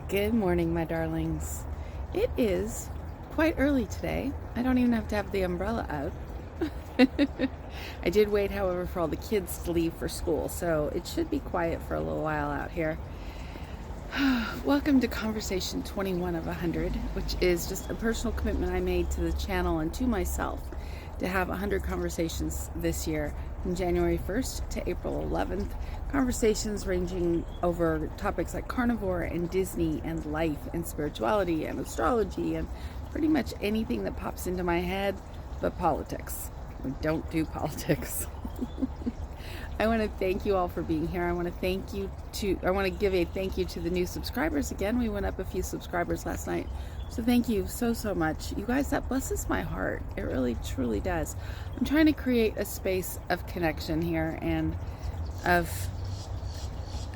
Good morning, my darlings. It is quite early today. I don't even have to have the umbrella out. I did wait, however, for all the kids to leave for school, so it should be quiet for a little while out here. Welcome to Conversation 21 of 100, which is just a personal commitment I made to the channel and to myself to have 100 conversations this year from January 1st to April 11th. Conversations ranging over topics like carnivore and Disney and life and spirituality and astrology and pretty much anything that pops into my head but politics. We don't do politics. I want to thank you all for being here. I want to give a thank you to the new subscribers again. We went up a few subscribers last night. So thank you so much. You guys, that blesses my heart. It really truly does. I'm trying to create a space of connection here and of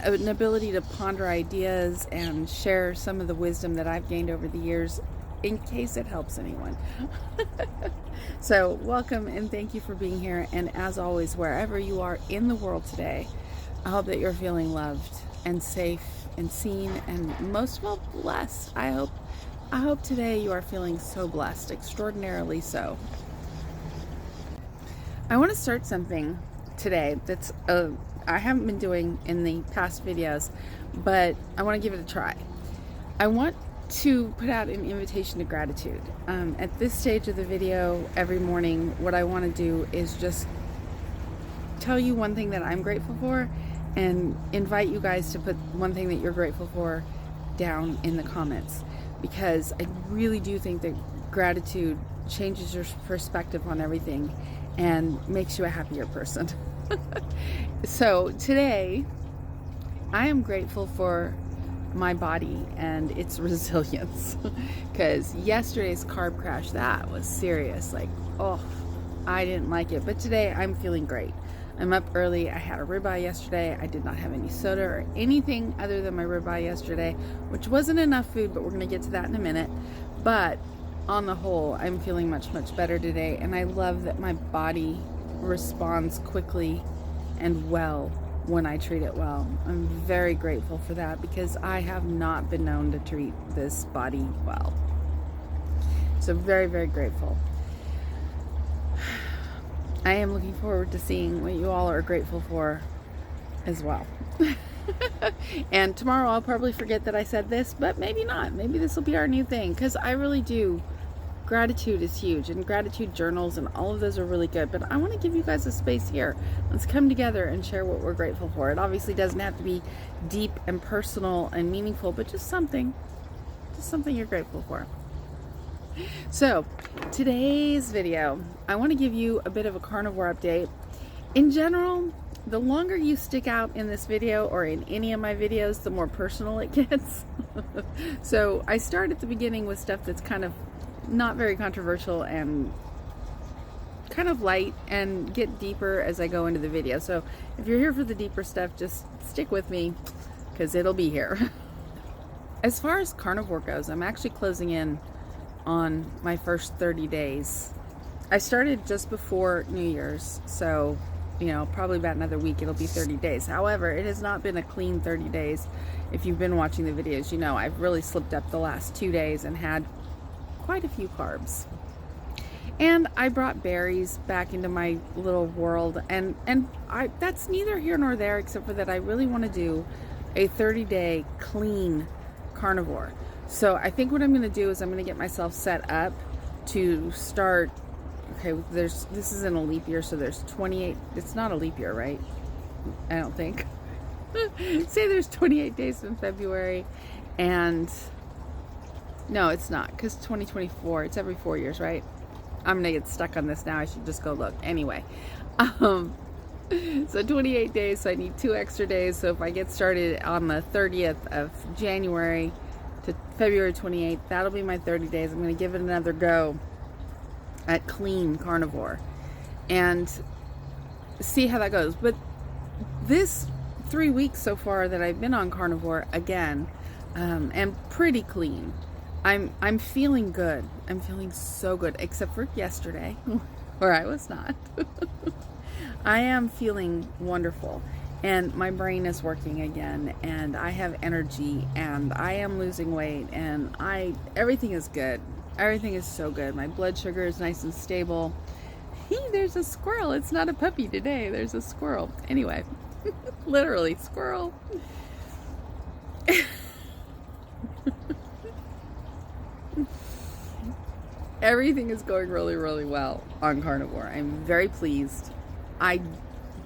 an ability to ponder ideas and share some of the wisdom that I've gained over the years in case it helps anyone. So welcome and thank you for being here. And as always, wherever you are in the world today, I hope that you're feeling loved and safe and seen and most of all blessed. I hope today you are feeling so blessed, extraordinarily so. I want to start something today that's I haven't been doing in the past videos, but I want to give it a try. I want to put out an invitation to gratitude. At this stage of the video, every morning, what I want to do is just tell you one thing that I'm grateful for and invite you guys to put one thing that you're grateful for down in the comments, because I really do think that gratitude changes your perspective on everything and makes you a happier person. So today, I am grateful for my body and its resilience, because yesterday's carb crash, that was serious. Like, oh, I didn't like it. But today I'm feeling great. I'm up early. I had a ribeye yesterday. I did not have any soda or anything other than my ribeye yesterday, which wasn't enough food, but we're going to get to that in a minute. But on the whole, I'm feeling much better today, and I love that my body responds quickly and well when I treat it well. I'm very grateful for that, because I have not been known to treat this body well. So very grateful. I am looking forward to seeing what you all are grateful for as well. And tomorrow I'll probably forget that I said this, but maybe not. Maybe this will be our new thing, because I really do. Gratitude is huge, and gratitude journals and all of those are really good, but I want to give you guys a space here. Let's come together and share what we're grateful for. It obviously doesn't have to be deep and personal and meaningful, but just something you're grateful for. So today's video, I want to give you a bit of a carnivore update. In general, the longer you stick out in this video or in any of my videos, the more personal it gets. So I start at the beginning with stuff that's kind of not very controversial and kind of light, and get deeper as I go into the video. So if you're here for the deeper stuff, just stick with me, because it'll be here. As far as carnivore goes, I'm actually closing in on my first 30 days. I started just before New Year's, so probably about another week it'll be 30 days. However, it has not been a clean 30 days. If you've been watching the videos, I've really slipped up the last 2 days and had quite a few carbs. And I brought berries back into my little world, and that's neither here nor there, except for that I really want to do a 30-day clean carnivore. So I think what I'm going to do is I'm going to get myself set up to start. Okay, this isn't a leap year, so there's 28. It's not a leap year, right? I don't think. Say there's 28 days in February, and no, it's not, because 2024, it's every 4 years, right? I'm going to get stuck on this now. I should just go look. Anyway, so 28 days, so I need 2 extra days. So if I get started on the 30th of January to February 28th, that'll be my 30 days. I'm going to give it another go at clean carnivore and see how that goes. But this 3 weeks so far that I've been on carnivore again, am pretty clean. I'm feeling good. I'm feeling so good, except for yesterday where I was not. I am feeling wonderful. and my brain is working again, and I have energy, and I am losing weight, and everything is good. Everything is so good. My blood sugar is nice and stable. There's a squirrel. It's not a puppy today. There's a squirrel. Anyway, literally squirrel. Everything is going really, really well on Carnivore. I'm very pleased. I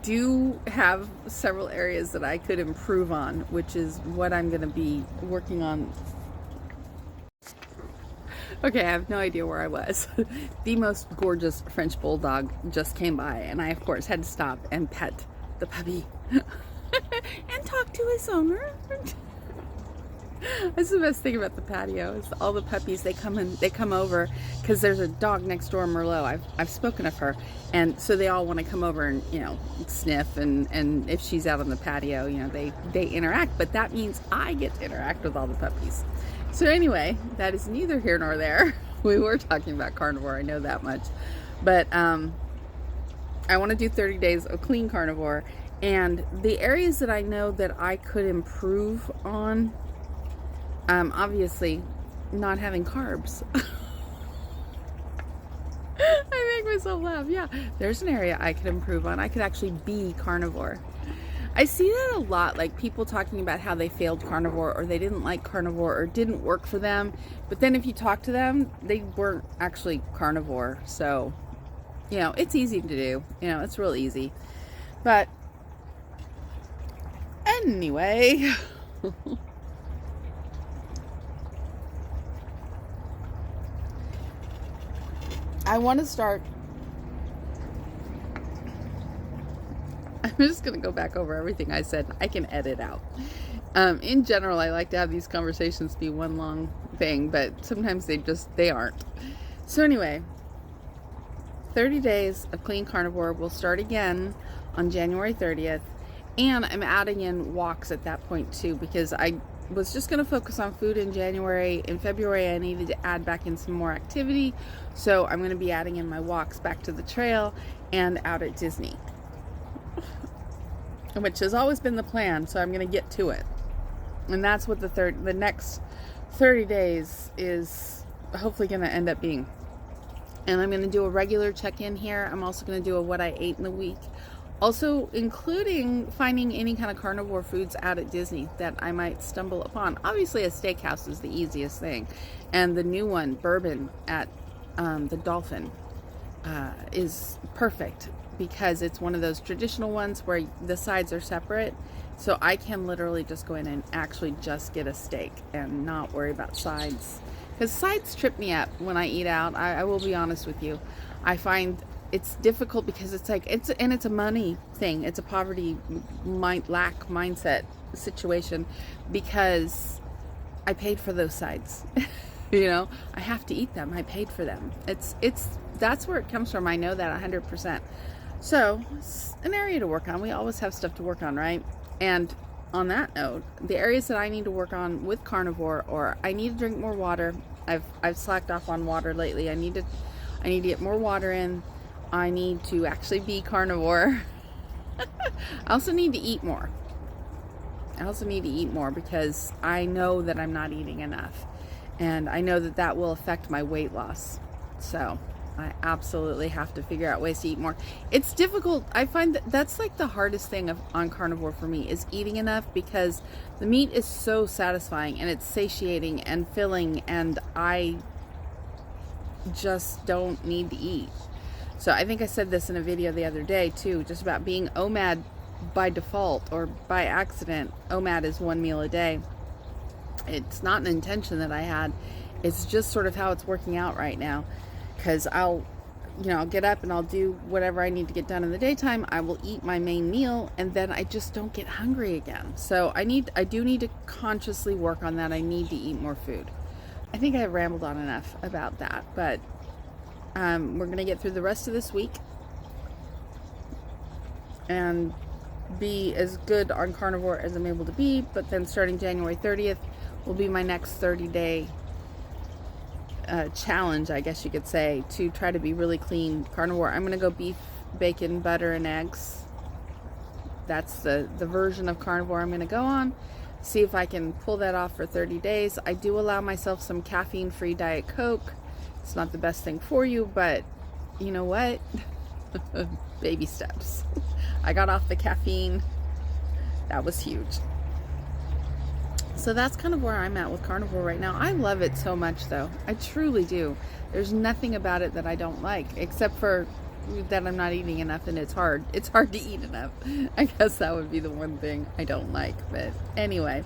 do have several areas that I could improve on, which is what I'm going to be working on. Okay, I have no idea where I was. The most gorgeous French bulldog just came by, and I, of course, had to stop and pet the puppy and talk to his owner. That's the best thing about the patio is all the puppies. They come over because there's a dog next door, Merlot. I've spoken of her, and so they all want to come over and sniff, and if she's out on the patio, they interact. But that means I get to interact with all the puppies. So anyway, that is neither here nor there. We were talking about Carnivore, I know that much, but I want to do 30 days of clean Carnivore, and the areas that I know that I could improve on. Obviously, not having carbs. I make myself laugh. Yeah, there's an area I could improve on. I could actually be carnivore. I see that a lot, like people talking about how they failed carnivore, or they didn't like carnivore, or it didn't work for them. But then if you talk to them, they weren't actually carnivore. So, it's easy to do. It's real easy. But anyway. I want to start. I'm just going to go back over everything I said. I can edit out. In general, I like to have these conversations be one long thing, but sometimes they aren't. So anyway, 30 days of clean carnivore will start again on January 30th. And I'm adding in walks at that point too, because I was just going to focus on food in January. In February, I needed to add back in some more activity. So I'm going to be adding in my walks back to the trail and out at Disney, which has always been the plan. So I'm going to get to it. And that's what the next 30 days is hopefully going to end up being. And I'm going to do a regular check-in here. I'm also going to do a what I ate in the week. Also, including finding any kind of carnivore foods out at Disney that I might stumble upon. Obviously, a steakhouse is the easiest thing. And the new one, Bourbon, at the Dolphin, is perfect because it's one of those traditional ones where the sides are separate. So I can literally just go in and actually just get a steak and not worry about sides. Because sides trip me up when I eat out. I will be honest with you. I find it's difficult because it's a money thing. It's a poverty lack mindset situation because I paid for those sides. I have to eat them. I paid for them. That's where it comes from. I know that 100%. So it's an area to work on. We always have stuff to work on, right? And on that note, the areas that I need to work on with carnivore, or I need to drink more water. I've slacked off on water lately. I need to get more water in. I need to actually be carnivore. I also need to eat more. Because I know that I'm not eating enough. And I know that that will affect my weight loss. So I absolutely have to figure out ways to eat more. It's difficult. I find that that's like the hardest thing on carnivore for me is eating enough, because the meat is so satisfying and it's satiating and filling, and I just don't need to eat. So I think I said this in a video the other day too, just about being OMAD by default or by accident. OMAD is 1 meal a day. It's not an intention that I had. It's just sort of how it's working out right now. Because I'll get up and I'll do whatever I need to get done in the daytime. I will eat my main meal, and then I just don't get hungry again. So I do need to consciously work on that. I need to eat more food. I think I rambled on enough about that, but we're going to get through the rest of this week and be as good on carnivore as I'm able to be. But then starting January 30th will be my next 30-day challenge, I guess you could say, to try to be really clean carnivore. I'm going to go beef, bacon, butter, and eggs. that's the version of carnivore I'm going to go on. See if I can pull that off for 30 days. I do allow myself some caffeine-free Diet Coke. It's not the best thing for you, but you know what? Baby steps. I got off the caffeine. That was huge. So that's kind of where I'm at with carnivore right now. I love it so much, though. I truly do. There's nothing about it that I don't like, except for that I'm not eating enough, and it's hard. It's hard to eat enough. I guess that would be the one thing I don't like. But anyway,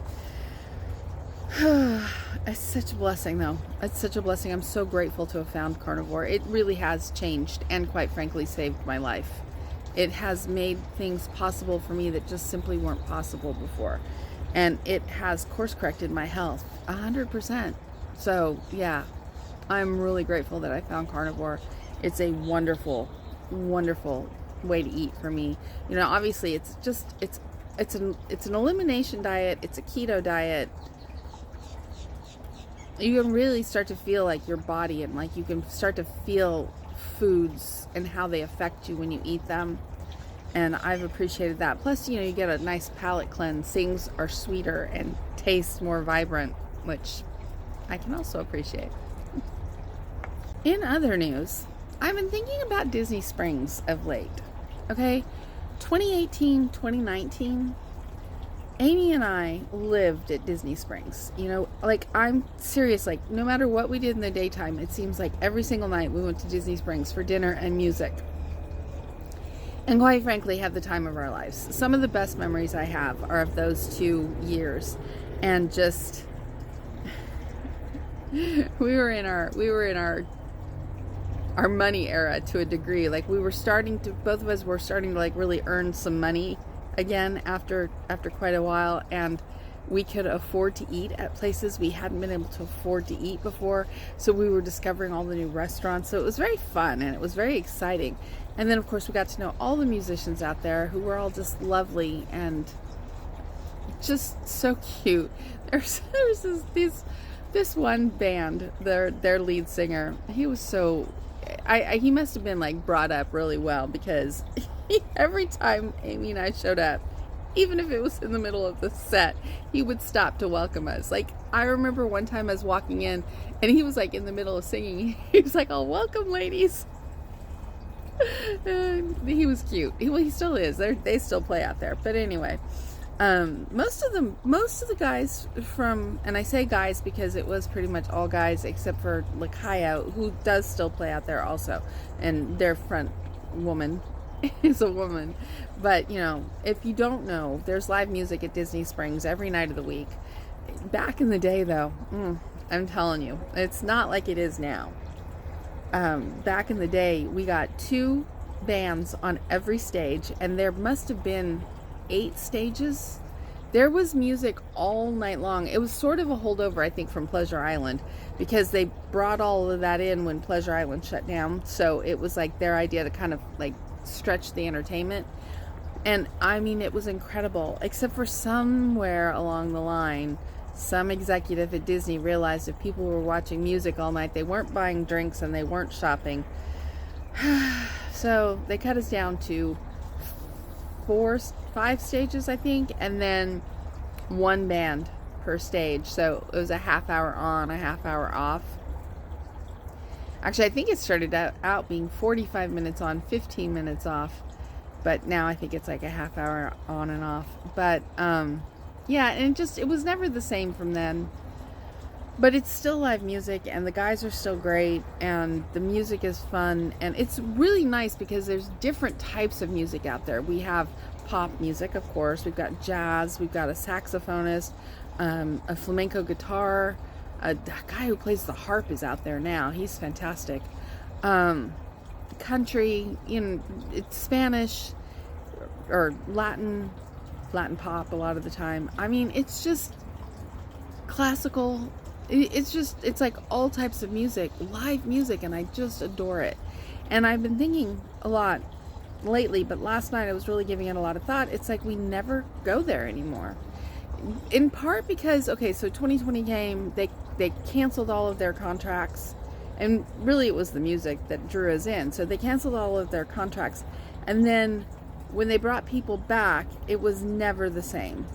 it's such a blessing, though. It's such a blessing. I'm so grateful to have found carnivore. It really has changed and, quite frankly, saved my life. It has made things possible for me that just simply weren't possible before. And it has course corrected my health 100%. So yeah, I'm really grateful that I found carnivore. It's a wonderful, wonderful way to eat for me. You know, obviously it's an elimination diet. It's a keto diet. You can really start to feel like your body, and like you can start to feel foods and how they affect you when you eat them. And I've appreciated that. Plus, you know, you get a nice palate cleanse. Things are sweeter and taste more vibrant, which I can also appreciate. In other news, I've been thinking about Disney Springs of late. Okay, 2018, 2019, Amy and I lived at Disney Springs. You know, like, I'm serious, like, no matter what we did in the daytime, it seems like every single night we went to Disney Springs for dinner and music. And quite frankly, had the time of our lives. Some of the best memories I have are of those 2 years. And just, we were in our money era to a degree. Like, we were starting to, both of us were starting to, like, really earn some money again after quite a while, and we could afford to eat at places we hadn't been able to afford to eat before. So we were discovering all the new restaurants. So it was very fun, and it was very exciting. And then, of course, we got to know all the musicians out there, who were all just lovely and just so cute. There's this one band, their lead singer. He was so, he must have been, like, brought up really well, because every time Amy and I showed up, even if it was in the middle of the set, he would stop to welcome us. Like, I remember one time I was walking in, and he was, like, in the middle of singing. He was like, "Oh, welcome, ladies." He was cute. He still is. They still play out there. But anyway, most of the guys from, and I say guys because it was pretty much all guys except for Lakaya, who does still play out there also, and their front woman is a woman. But, you know, if you don't know, there's live music at Disney Springs every night of the week. Back in the day, though, I'm telling you, it's not like it is now. Back in the day, we got 2 bands on every stage, and there must have been 8 stages. There was music all night long. It was sort of a holdover, I think, from Pleasure Island, because they brought all of that in when Pleasure Island shut down. So it was like their idea to kind of, like, stretch the entertainment. And I mean, it was incredible, except for somewhere along the line, some executive at Disney realized if people were watching music all night, they weren't buying drinks and they weren't shopping. So they cut us down to 5 stages, I think, and then 1 band per stage. So it was a half hour on, a half hour off. Actually, I think it started out being 45 minutes on, 15 minutes off. But now I think it's like a half hour on and off. But, yeah, and it was never the same from then. But it's still live music, and the guys are still great, and the music is fun. And it's really nice because there's different types of music out there. We have pop music, of course. We've got jazz. We've got a saxophonist, a flamenco guitar. A guy who plays the harp is out there now. He's fantastic. Country, you know, it's Spanish or Latin pop a lot of the time. I mean, it's just classical. It's like all types of music, live music, and I just adore it. And I've been thinking a lot lately, but last night I was really giving it a lot of thought. It's like we never go there anymore. In part because, okay, so 2020 came, they canceled all of their contracts, and really it was the music that drew us in. So they canceled all of their contracts, and then when they brought people back, it was never the same.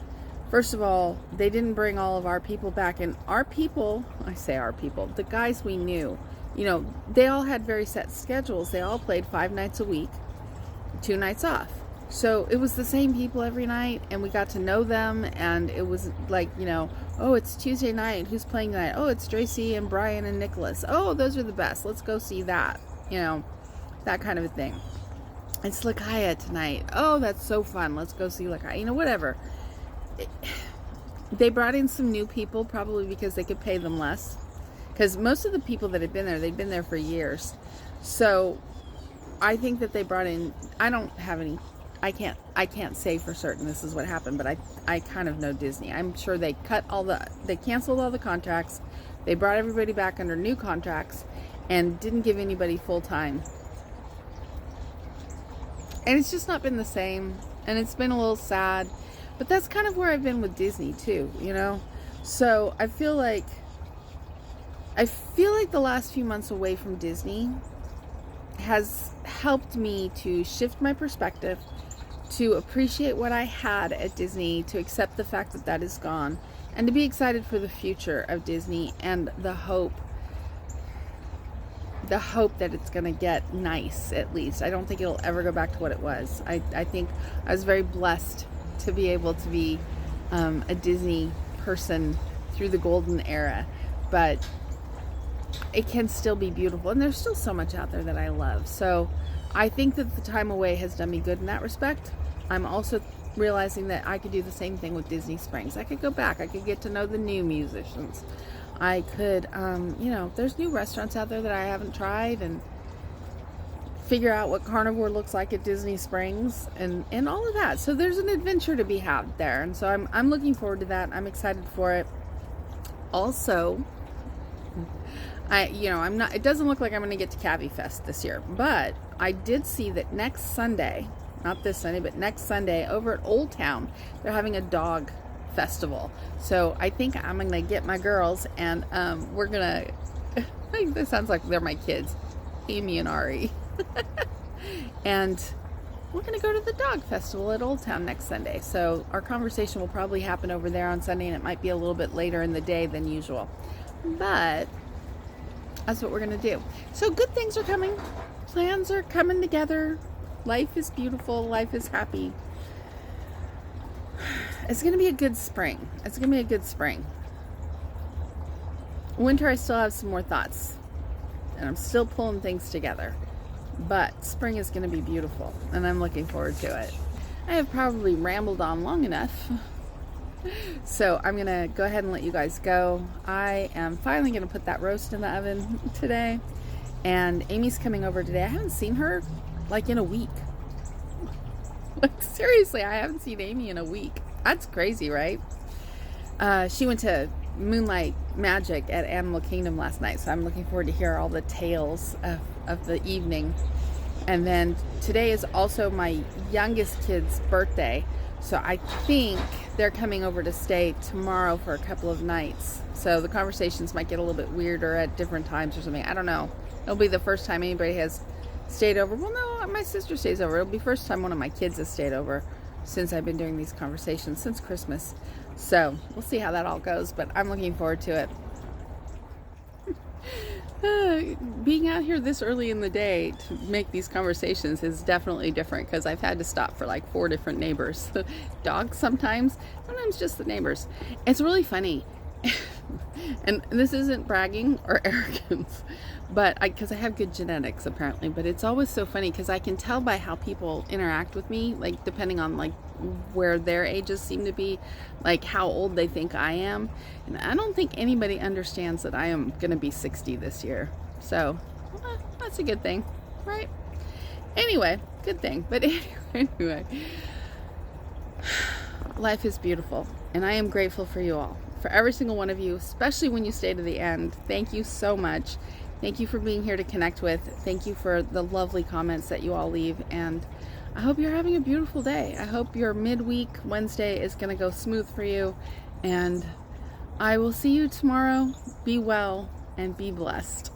First of all, they didn't bring all of our people back, and our people, I say our people, the guys we knew, you know, they all had very set schedules. They all played 5 nights a week, 2 nights off. So it was the same people every night, and we got to know them, and it was like, you know, oh, it's Tuesday night, who's playing tonight? Oh, it's Tracy and Brian and Nicholas. Oh, those are the best. Let's go see that, you know, that kind of a thing. It's Lakaya tonight. Oh, that's so fun. Let's go see Lakaya, you know, whatever. They brought in some new people, probably because they could pay them less, because most of the people that had been there, they'd been there for years. So I think that they brought in, I don't have any, I can't say for certain this is what happened, but I kind of know Disney. I'm sure they canceled all the contracts. They brought everybody back under new contracts and didn't give anybody full time. And it's just not been the same, and it's been a little sad. But that's kind of where I've been with Disney too, you know? So I feel like the last few months away from Disney has helped me to shift my perspective, to appreciate what I had at Disney, to accept the fact that that is gone, and to be excited for the future of Disney and the hope that it's going to get nice, at least. I don't think it'll ever go back to what it was. I think I was very blessed to be able to be a Disney person through the golden era, but it can still be beautiful, and there's still so much out there that I love. So I think that the time away has done me good in that respect. I'm also realizing that I could do the same thing with Disney Springs. I could go back, I could get to know the new musicians, I could you know, there's new restaurants out there that I haven't tried, and figure out what Carnivore looks like at Disney Springs, and all of that. So there's an adventure to be had there, and so I'm looking forward to that. I'm excited for it. Also, it doesn't look like I'm going to get to Cavi Fest this year, but I did see that next Sunday, not this Sunday, but next Sunday over at Old Town, they're having a dog festival. So I think I'm going to get my girls, and we're going to, I think this sounds like they're my kids, Amy and Ari. And we're going to go to the dog festival at Old Town next Sunday. So our conversation will probably happen over there on Sunday, and it might be a little bit later in the day than usual. But that's what we're going to do. So good things are coming. Plans are coming together. Life is beautiful. Life is happy. It's going to be a good spring. It's going to be a good spring. Winter, I still have some more thoughts, and I'm still pulling things together. But spring is going to be beautiful, and I'm looking forward to it. I have probably rambled on long enough, so I'm going to go ahead and let you guys go. I am finally going to put that roast in the oven today, and Amy's coming over today. I haven't seen her like in a week. Like, seriously, I haven't seen Amy in a week. That's crazy, right? She went to Moonlight Magic at Animal Kingdom last night, so I'm looking forward to hear all the tales of the evening. And then today is also my youngest kid's birthday, so I think they're coming over to stay tomorrow for a couple of nights. So the conversations might get a little bit weirder at different times or something. I don't know. It'll be the first time anybody has stayed over. Well, no, my sister stays over. It'll be the first time one of my kids has stayed over since I've been doing these conversations, since Christmas. So we'll see how that all goes, but I'm looking forward to it. Being out here this early in the day to make these conversations is definitely different, because I've had to stop for like 4 different neighbors. Dogs sometimes just the neighbors. It's really funny. And this isn't bragging or arrogance, but because I have good genetics apparently, but it's always so funny because I can tell by how people interact with me, like depending on like where their ages seem to be, like how old they think I am. And I don't think anybody understands that I am going to be 60 this year. So that's a good thing, right? Anyway, good thing. But anyway, life is beautiful, and I am grateful for you all, for every single one of you, especially when you stay to the end. Thank you so much. Thank you for being here to connect with. Thank you for the lovely comments that you all leave, and I hope you're having a beautiful day. I hope your midweek Wednesday is going to go smooth for you, and I will see you tomorrow. Be well and be blessed.